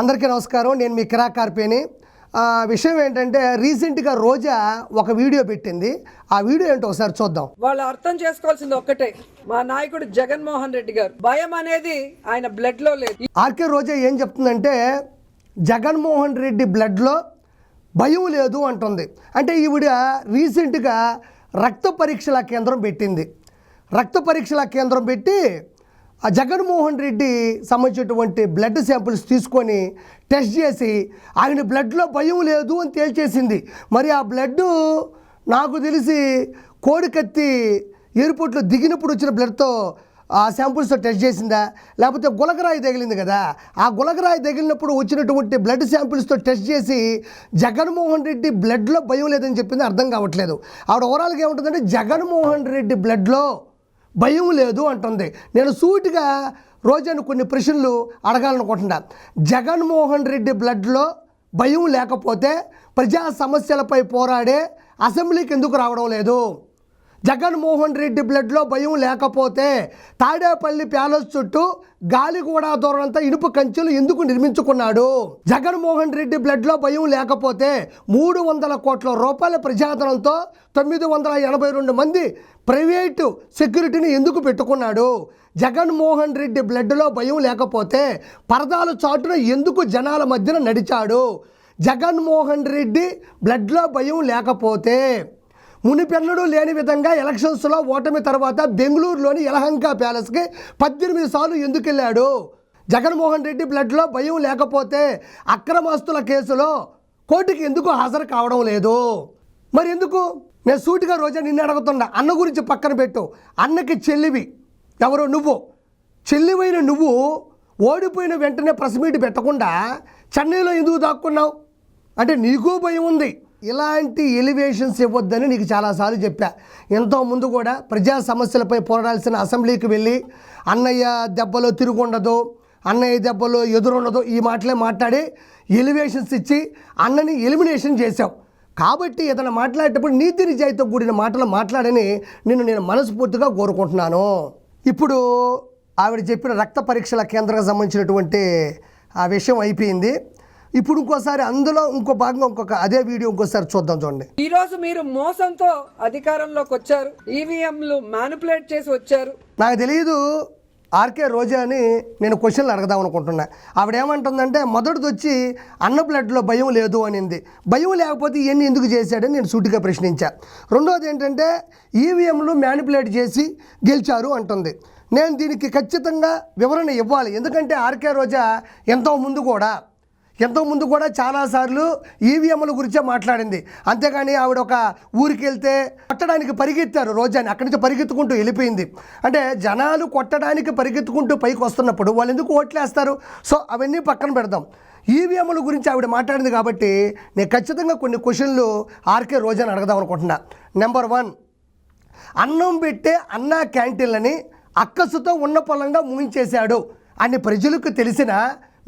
అందరికీ నమస్కారం. నేను మీ కిరా కార్పేని. విషయం ఏంటంటే రీసెంట్గా రోజా ఒక వీడియో పెట్టింది. ఆ వీడియో ఏంటో ఒకసారి చూద్దాం. వాళ్ళు అర్థం చేసుకోవాల్సింది ఒక్కటే, మా నాయకుడు జగన్మోహన్ రెడ్డి గారు భయం అనేది ఆయన బ్లడ్ లో లేదు. ఆర్కే రోజా ఏం చెప్తుందంటే జగన్మోహన్ రెడ్డి బ్లడ్లో భయం లేదు అంటుంది. అంటే ఈవిడ రీసెంట్గా రక్త పరీక్షల కేంద్రం పెట్టింది. రక్త పరీక్షల కేంద్రం పెట్టి ఆ జగన్మోహన్ రెడ్డి సంబంధించినటువంటి బ్లడ్ శాంపిల్స్ తీసుకొని టెస్ట్ చేసి ఆయన బ్లడ్లో భయం లేదు అని తేల్చేసింది. మరి ఆ బ్లడ్ నాకు తెలిసి కోడికత్తి ఎయిర్పోర్ట్లో దిగినప్పుడు వచ్చిన బ్లడ్తో ఆ శాంపుల్స్తో టెస్ట్ చేసిందా, లేకపోతే గులకరాయి తగిలింది కదా, ఆ గులకరాయి తగిలినప్పుడు వచ్చినటువంటి బ్లడ్ శాంపిల్స్తో టెస్ట్ చేసి జగన్మోహన్ రెడ్డి బ్లడ్లో భయం లేదని చెప్పింది. అర్థం కావట్లేదు. ఆవిడ ఓవరాల్గా ఏముంటుందంటే జగన్మోహన్ రెడ్డి బ్లడ్లో భయం లేదు అంటుంది. నేను సూటిగా రోజాను కొన్ని ప్రశ్నలు అడగాలనుకుంటున్నా. జగన్మోహన్ రెడ్డి బ్లడ్లో భయం లేకపోతే ప్రజా సమస్యలపై పోరాడే అసెంబ్లీకి ఎందుకు రావడం లేదు? జగన్మోహన్ రెడ్డి బ్లడ్లో భయం లేకపోతే తాడేపల్లి ప్యాలెస్ చుట్టూ గాలిగూడ దూరంతా ఇనుప కంచెలు ఎందుకు నిర్మించుకున్నాడు? జగన్మోహన్ రెడ్డి బ్లడ్లో భయం లేకపోతే 300 కోట్ల రూపాయల ప్రజాధనంతో 982 మంది ప్రైవేటు సెక్యూరిటీని ఎందుకు పెట్టుకున్నాడు? జగన్మోహన్ రెడ్డి బ్లడ్లో భయం లేకపోతే పరదాల చాటున ఎందుకు జనాల మధ్యన నడిచాడు? జగన్మోహన్ రెడ్డి బ్లడ్లో భయం లేకపోతే మునిపెన్నడూ లేని విధంగా ఎలక్షన్స్లో ఓటమి తర్వాత బెంగళూరులోని యలహంక ప్యాలెస్కి 18 సార్లు ఎందుకు వెళ్ళాడు? జగన్మోహన్ రెడ్డి బ్లడ్లో భయం లేకపోతే అక్రమాస్తుల కేసులో కోర్టుకి ఎందుకు హాజరు కావడం లేదు? మరి ఎందుకు? నేను సూటిగా రోజా నిన్ను అడుగుతున్నా. అన్న గురించి పక్కన పెట్టు. అన్నకి చెల్లివి ఎవరో నువ్వు. చెల్లివైన నువ్వు ఓడిపోయిన వెంటనే ప్రెస్ మీట్ పెట్టకుండా చెన్నైలో ఎందుకు దాక్కున్నావు? అంటే నీకు భయం ఉంది. ఇలాంటి ఎలివేషన్స్ ఇవ్వద్దని నీకు చాలాసార్లు చెప్పా. ఎంతో ముందు కూడా ప్రజా సమస్యలపై పోరాడాల్సిన అసెంబ్లీకి వెళ్ళి అన్నయ్య దెబ్బలో తిరుగుండదు, అన్నయ్య దెబ్బలో ఎదురుండదు, ఈ మాటలే మాట్లాడి ఎలివేషన్స్ ఇచ్చి అన్నని ఎలిమినేషన్ చేశావు. కాబట్టి ఏదైనా మాట్లాడేటప్పుడు నీతి నిజాయితీతో కూడిన మాటలు మాట్లాడని నేను మనస్ఫూర్తిగా కోరుకుంటున్నాను. ఇప్పుడు ఆవిడ చెప్పిన రక్త పరీక్షల కేంద్రానికి సంబంధించినటువంటి ఆ విషయం అయిపోయింది. ఇప్పుడు ఇంకోసారి అందులో ఇంకో భాగంగా అదే వీడియో ఇంకోసారి చూద్దాం. చూడండి. ఈ రోజు మీరు మోసంతో అధికారంలోకి వచ్చారు, ఈవీఎంలు మ్యానిపులేట్ చేసి వచ్చారు. నాకు తెలియదు. ఆర్కే రోజా అని నేను క్వశ్చన్లు అడగదాం అనుకుంటున్నా. ఆవిడ ఏమంటుందంటే మొదటిది వచ్చి అన్న బ్లడ్లో భయం లేదు అనింది. భయం లేకపోతే ఇవన్నీ ఎందుకు చేశాడని నేను సూటిగా ప్రశ్నించా. రెండోది ఏంటంటే ఈవీఎంలు మ్యానిపులేట్ చేసి గెలిచారు అంటుంది. నేను దీనికి ఖచ్చితంగా వివరణ ఇవ్వాలి. ఎందుకంటే ఆర్కే రోజా ఎంతో ముందు కూడా చాలాసార్లు ఈవీఎంల గురించే మాట్లాడింది. అంతేగాని ఆవిడ ఒక ఊరికి వెళ్తే కొట్టడానికి పరిగెత్తారు రోజాని, అక్కడి నుంచి పరిగెత్తుకుంటూ వెళ్ళిపోయింది. అంటే జనాలు కొట్టడానికి పరిగెత్తుకుంటూ పైకి వస్తున్నప్పుడు వాళ్ళు ఎందుకు ఓట్లేస్తారు? సో అవన్నీ పక్కన పెడదాం. ఈవీఎంల గురించి ఆవిడ మాట్లాడింది కాబట్టి నేను ఖచ్చితంగా కొన్ని క్వశ్చన్లు ఆర్కే రోజాని అడగదాం అనుకుంటున్నా. నెంబర్ 1, అన్నం పెట్టే అన్నా క్యాంటీన్లని అక్కసుతో ఉన్న పొలంగా ముగించేశాడు అని ప్రజలకు తెలిసినా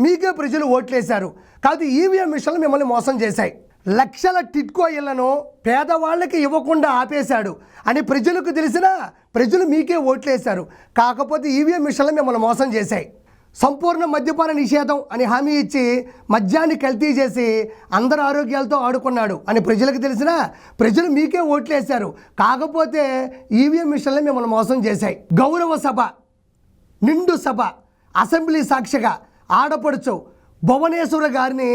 మీకే ప్రజలు ఓట్లేశారు. కాదు ఈవీఎం మిషన్లు మిమ్మల్ని మోసం చేశాయి. లక్షల టిట్కో ఇళ్లను పేదవాళ్ళకి ఇవ్వకుండా ఆపేశాడు అని ప్రజలకు తెలిసినా ప్రజలు మీకే ఓట్లేశారు. కాకపోతే ఈవీఎం మిషన్లు మిమ్మల్ని మోసం చేశాయి. సంపూర్ణ మద్యపాన నిషేధం అని హామీ ఇచ్చి మద్యాన్ని కల్తీ చేసి అందరి ఆరోగ్యాలతో ఆడుకున్నాడు అని ప్రజలకు తెలిసినా ప్రజలు మీకే ఓట్లేశారు. కాకపోతే ఈవీఎం మిషన్లు మిమ్మల్ని మోసం చేశాయి. గౌరవ సభ, నిండు సభ, అసెంబ్లీ సాక్షిగా ఆడపడుచు భువనేశ్వర గారిని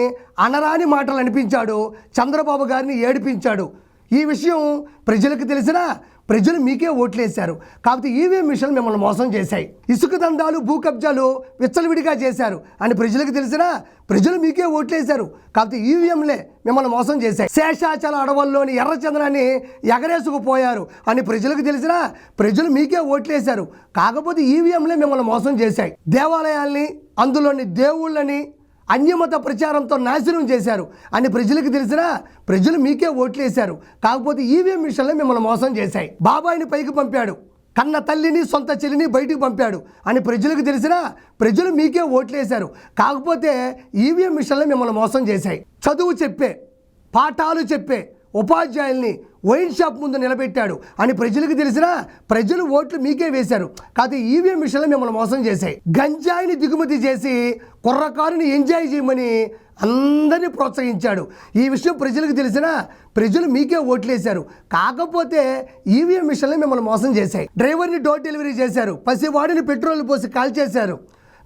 అనరాని మాటలు అనిపించాడు, చంద్రబాబు గారిని ఏడిపించాడు. ఈ విషయం ప్రజలకు తెలిసినా ప్రజలు మీకే ఓట్లేశారు. కాబట్టి ఈవీఎం మిషన్లు మిమ్మల్ని మోసం చేశాయి. ఇసుక దందాలు, భూ కబ్జాలు విచ్చలవిడిగా చేశారు అని ప్రజలకు తెలిసినా ప్రజలు మీకే ఓట్లేశారు. కాబట్టి ఈవీఎంలే మిమ్మల్ని మోసం చేశాయి. శేషాచల అడవుల్లోని ఎర్రచందనాన్ని ఎగరేసుకుపోయారు అని ప్రజలకు తెలిసినా ప్రజలు మీకే ఓట్లేశారు. కాకపోతే ఈవీఎంలే మిమ్మల్ని మోసం చేశాయి. దేవాలయాల్ని, అందులోని దేవుళ్ళని అన్యమత ప్రచారంతో నాశనం చేశారు అని ప్రజలకు తెలిసినా ప్రజలు మీకే ఓట్లేశారు. కాకపోతే ఈవీఎం మిషన్లు మిమ్మల్ని మోసం చేశాయి. బాబాయిని పైకి పంపాడు, కన్న తల్లిని సొంత చెల్లిని బయటికి పంపాడు అని ప్రజలకు తెలిసినా ప్రజలు మీకే ఓట్లేశారు. కాకపోతే ఈవీఎం మిషన్లు మిమ్మల్ని మోసం చేశాయి. చదువు చెప్పే, పాఠాలు చెప్పే ఉపాధ్యాయుల్ని వైన్ షాప్ ముందు నిలబెట్టాడు అని ప్రజలకు తెలిసినా ప్రజలు ఓట్లు మీకే వేశారు. కాదు ఈవీఎం మిషన్లు మిమ్మల్ని మోసం చేశాయి. గంజాయిని దిగుమతి చేసి కుర్రకారుని ఎంజాయ్ చేయమని అందరినీ ప్రోత్సహించాడు. ఈ విషయం ప్రజలకు తెలిసినా ప్రజలు మీకే ఓట్లేశారు. కాకపోతే ఈవీఎం మిషన్లు మిమ్మల్ని మోసం చేశాయి. డ్రైవర్ని డోర్ డెలివరీ చేశారు, పసివాడిని పెట్రోల్ పోసి కాల్చేశారు,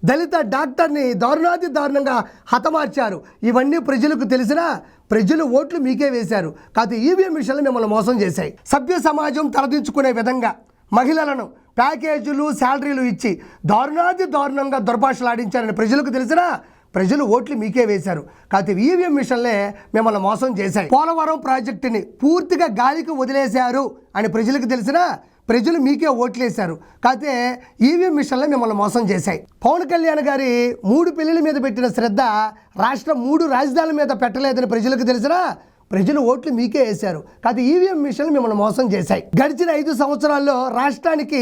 దళిత డాక్టర్ని దారుణంగా హతమార్చారు. ఇవన్నీ ప్రజలకు తెలిసినా ప్రజలు ఓట్లు మీకే వేశారు. కాదు ఈవీఎం మిషన్లు మిమ్మల్ని మోసం చేశాయి. సభ్య సమాజం తలదించుకునే విధంగా మహిళలను ప్యాకేజీలు శాలరీలు ఇచ్చి దారుణంగా దుర్భాషలాడించారని ప్రజలకు తెలిసినా ప్రజలు ఓట్లు మీకే వేశారు. కాదు ఈవీఎం మిషన్లే మిమ్మల్ని మోసం చేశాయి. పోలవరం ప్రాజెక్టుని పూర్తిగా గాలికి వదిలేశారు అని ప్రజలకు తెలిసినా ప్రజలు మీకే ఓట్లేశారు. కాకపోతే ఈవీఎం మిషన్లే మిమ్మల్ని మోసం చేశాయి. పవన్ కళ్యాణ్ గారి 3 పెళ్లిల మీద పెట్టిన శ్రద్ధ రాష్ట్రం 3 రాజధానుల మీద పెట్టలేదని ప్రజలకు తెలిసినా ప్రజలు ఓట్లు మీకే వేశారు. కాకపోతే ఈవీఎం మిషన్లు మిమ్మల్ని మోసం చేశాయి. గడిచిన 5 సంవత్సరాల్లో రాష్ట్రానికి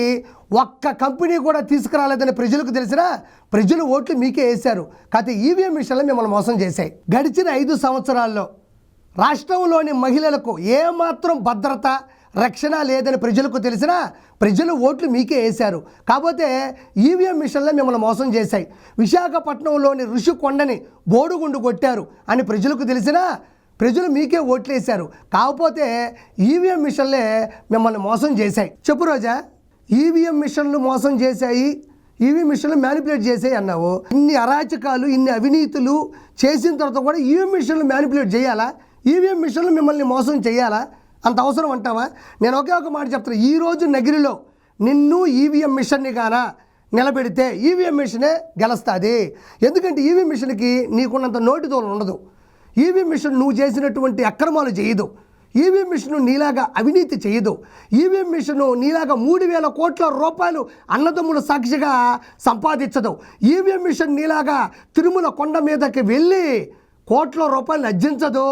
ఒక్క కంపెనీ కూడా తీసుకురాలేదని ప్రజలకు తెలిసినా ప్రజలు ఓట్లు మీకే వేశారు. కాకపోతే ఈవీఎం మిషన్లు మిమ్మల్ని మోసం చేశాయి. గడిచిన 5 సంవత్సరాల్లో రాష్ట్రంలోని మహిళలకు ఏమాత్రం భద్రత రక్షణ లేదని ప్రజలకు తెలిసినా ప్రజలు ఓట్లు మీకే వేశారు. కాకపోతే ఈవీఎం మిషన్లే మిమ్మల్ని మోసం చేశాయి. విశాఖపట్నంలోని ఋషికొండని బోడుగుండు కొట్టారు అని ప్రజలకు తెలిసినా ప్రజలు మీకే ఓట్లు వేశారు. కాకపోతే ఈవీఎం మిషన్లే మిమ్మల్ని మోసం చేశాయి. చెప్పు రోజా, ఈవీఎం మిషన్లు మోసం చేశాయి, ఈవీఎం మిషన్లు మ్యానిపులేట్ చేసాయి అన్నావు. ఇన్ని అరాచకాలు, ఇన్ని అవినీతులు చేసిన తర్వాత కూడా ఈవీఎం మిషన్లు మ్యానిపులేట్ చేయాలా? ఈవీఎం మిషన్లు మిమ్మల్ని మోసం చేయాలా? అంత అవసరం అంటావా? నేను ఒకే ఒక మాట చెప్తాను. ఈరోజు నగిరిలో నిన్ను ఈవీఎం మిషన్ని గానా నిలబెడితే ఈవీఎం మిషనే గెలుస్తుంది. ఎందుకంటే ఈవీఎం మిషన్కి నీకున్నంత నోటితోలు ఉండదు. ఈవీఎం మిషన్ నువ్వు చేసినటువంటి అక్రమాలు చేయదు. ఈవీఎం మిషన్ నీలాగా అవినీతి చేయదు. ఈవీఎం మిషన్ నీలాగా 3,000 కోట్ల రూపాయలు అన్నదమ్ముల సాక్షిగా సంపాదించదు. ఈవీఎం మిషన్ నీలాగా తిరుమల కొండ మీదకి వెళ్ళి కోట్ల రూపాయలు అర్జించదు.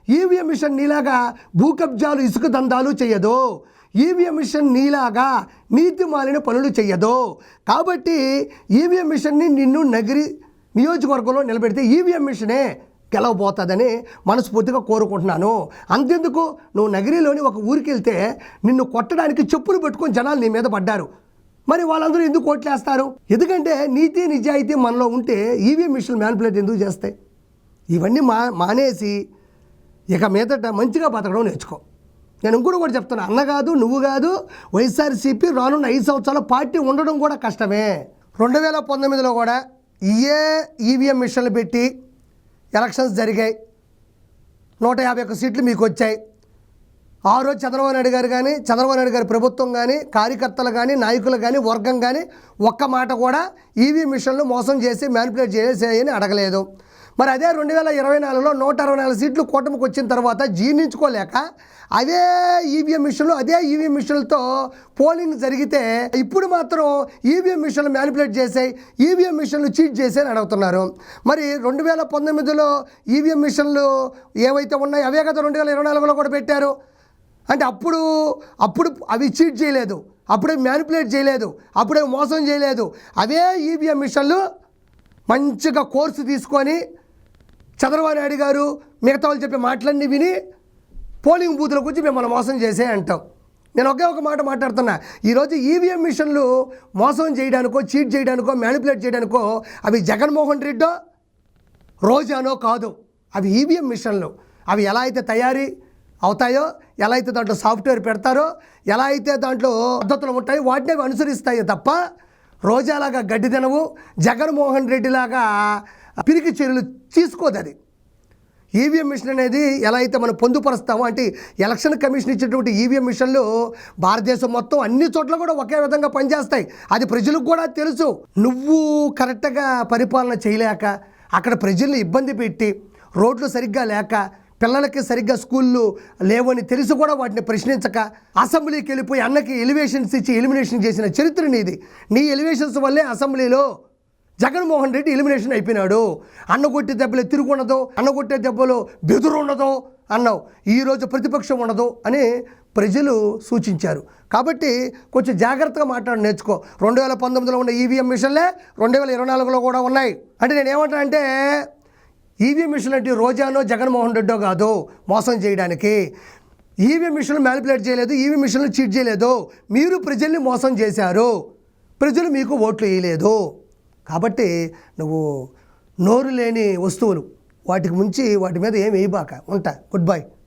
ఈవీఎం మిషన్ నీలాగా భూకబ్జాలు, ఇసుక దందాలు చేయదు. ఈవీఎం మిషన్ నీలాగా నీతి మాలిన పనులు చేయదు. కాబట్టి ఈవీఎం మిషన్ని నిన్ను నగిరి నియోజకవర్గంలో నిలబెడితే ఈవీఎం మిషనే గెలవబోతుందని మనస్ఫూర్తిగా కోరుకుంటున్నాను. అంతెందుకు, నువ్వు నగిరిలోని ఒక ఊరికి వెళ్తే నిన్ను కొట్టడానికి చెప్పులు పెట్టుకొని జనాలు నీ మీద పడ్డారు. మరి వాళ్ళందరూ ఎందుకు ఓట్లేస్తారు? ఎందుకంటే నీతి నిజాయితీ మనలో ఉంటే ఈవీఎం మిషన్ మ్యానిపులేట్ ఎందుకు చేస్తాయి? ఇవన్నీ మానేసి ఇక మీదట మంచిగా బతకడం నేర్చుకో. నేను ఇంకోటి కూడా చెప్తాను, అన్న కాదు నువ్వు కాదు, వైఎస్ఆర్సీపీ రానున్న 5 సంవత్సరాల పార్టీ ఉండడం కూడా కష్టమే. 2019లో కూడా ఇయే ఈవీఎం మిషన్లు పెట్టి ఎలక్షన్స్ జరిగాయి. 151 సీట్లు మీకు వచ్చాయి. ఆ రోజు చంద్రబాబు నాయుడు గారి ప్రభుత్వం కానీ, కార్యకర్తలు కానీ, నాయకులు కానీ, వర్గం కానీ ఒక్క మాట కూడా ఈవీఎం మిషన్లు మోసం చేసి మ్యానిపులేట్ చేసేయని అడగలేదు. మరి అదే 2024లో 164 సీట్లు కూటమికి వచ్చిన తర్వాత జీర్ణించుకోలేక అదే ఈవీఎం మిషన్లతో పోలింగ్ జరిగితే ఇప్పుడు మాత్రం ఈవీఎం మిషన్లు మ్యానిపులేట్ చేసాయి, ఈవీఎం మిషన్లు చీట్ చేసాయని అడుగుతున్నారు. మరి 2019లో ఈవీఎం మిషన్లు ఏవైతే ఉన్నాయో అవే కదా 2024లో కూడా పెట్టారు. అంటే అప్పుడు అవి చీట్ చేయలేదు, అప్పుడే మ్యానిపులేట్ చేయలేదు, అప్పుడే మోసం చేయలేదు. అవే ఈవీఎం మిషన్లు మంచిగా కోర్సు తీసుకొని చంద్రబాబు నాయుడు గారు మిగతా వాళ్ళు చెప్పే మాటలన్నీ విని పోలింగ్ బూత్లకు వచ్చి మిమ్మల్ని మోసం చేసే అంటాం. నేను ఒకే ఒక మాట మాట్లాడుతున్నా. ఈరోజు ఈవీఎం మిషన్లు మోసం చేయడానికో, చీట్ చేయడానికో, మ్యానిపులేట్ చేయడానికో అవి జగన్మోహన్ రెడ్డో రోజానో కాదు. అవి ఈవీఎం మిషన్లు. అవి ఎలా అయితే తయారీ అవుతాయో, ఎలా అయితే దాంట్లో సాఫ్ట్వేర్ పెడతారో, ఎలా అయితే దాంట్లో పద్ధతులు ఉంటాయో వాటిని అవి అనుసరిస్తాయో తప్ప రోజాలాగా గడ్డి తినవు, జగన్మోహన్ రెడ్డిలాగా పిరికి చర్యలు తీసుకోదు. అది ఈవీఎం మిషన్ అనేది ఎలా అయితే మనం పొందుపరుస్తామో, అంటే ఎలక్షన్ కమిషన్ ఇచ్చినటువంటి ఈవీఎం మిషన్లు భారతదేశం మొత్తం అన్ని చోట్ల కూడా ఒకే విధంగా పనిచేస్తాయి. అది ప్రజలకు కూడా తెలుసు. నువ్వు కరెక్ట్గా పరిపాలన చేయలేక, అక్కడ ప్రజల్ని ఇబ్బంది పెట్టి, రోడ్లు సరిగ్గా లేక, పిల్లలకి సరిగ్గా స్కూళ్ళు లేవని తెలిసి కూడా వాటిని ప్రశ్నించక, అసెంబ్లీకి వెళ్ళిపోయి అన్నకి ఎలివేషన్స్ ఇచ్చి ఎలిమినేషన్ చేసిన చరిత్ర నీది. నీ ఎలివేషన్స్ వల్లే అసెంబ్లీలో జగన్మోహన్ రెడ్డి ఎలిమినేషన్ అయిపోయినాడు. అన్నగొట్టే దెబ్బలు తిరుగుండదు, అన్నగొట్టే దెబ్బలు బెదురు ఉండదు అన్నావు. ఈరోజు ప్రతిపక్షం ఉండదు అని ప్రజలు సూచించారు. కాబట్టి కొంచెం జాగ్రత్తగా మాట్లాడి నేర్చుకో. 2019లో ఉన్న ఈవీఎం మిషన్లే 2024లో కూడా ఉన్నాయి. అంటే నేను ఏమంటానంటే ఈవీఎం మిషన్లు అంటే రోజానో జగన్మోహన్ రెడ్డో కాదు మోసం చేయడానికి. ఈవీఎం మిషన్లు మ్యానిపులేట్ చేయలేదు, ఈవీఎం మిషన్లు చీట్ చేయలేదు. మీరు ప్రజల్ని మోసం చేశారు, ప్రజలు మీకు ఓట్లు వేయలేదు. కాబట్టి నువ్వు నోరు లేని వస్తువులు వాటికి ముంచి వాటి మీద ఏం వేయబాక. ఉంటా. Good bye.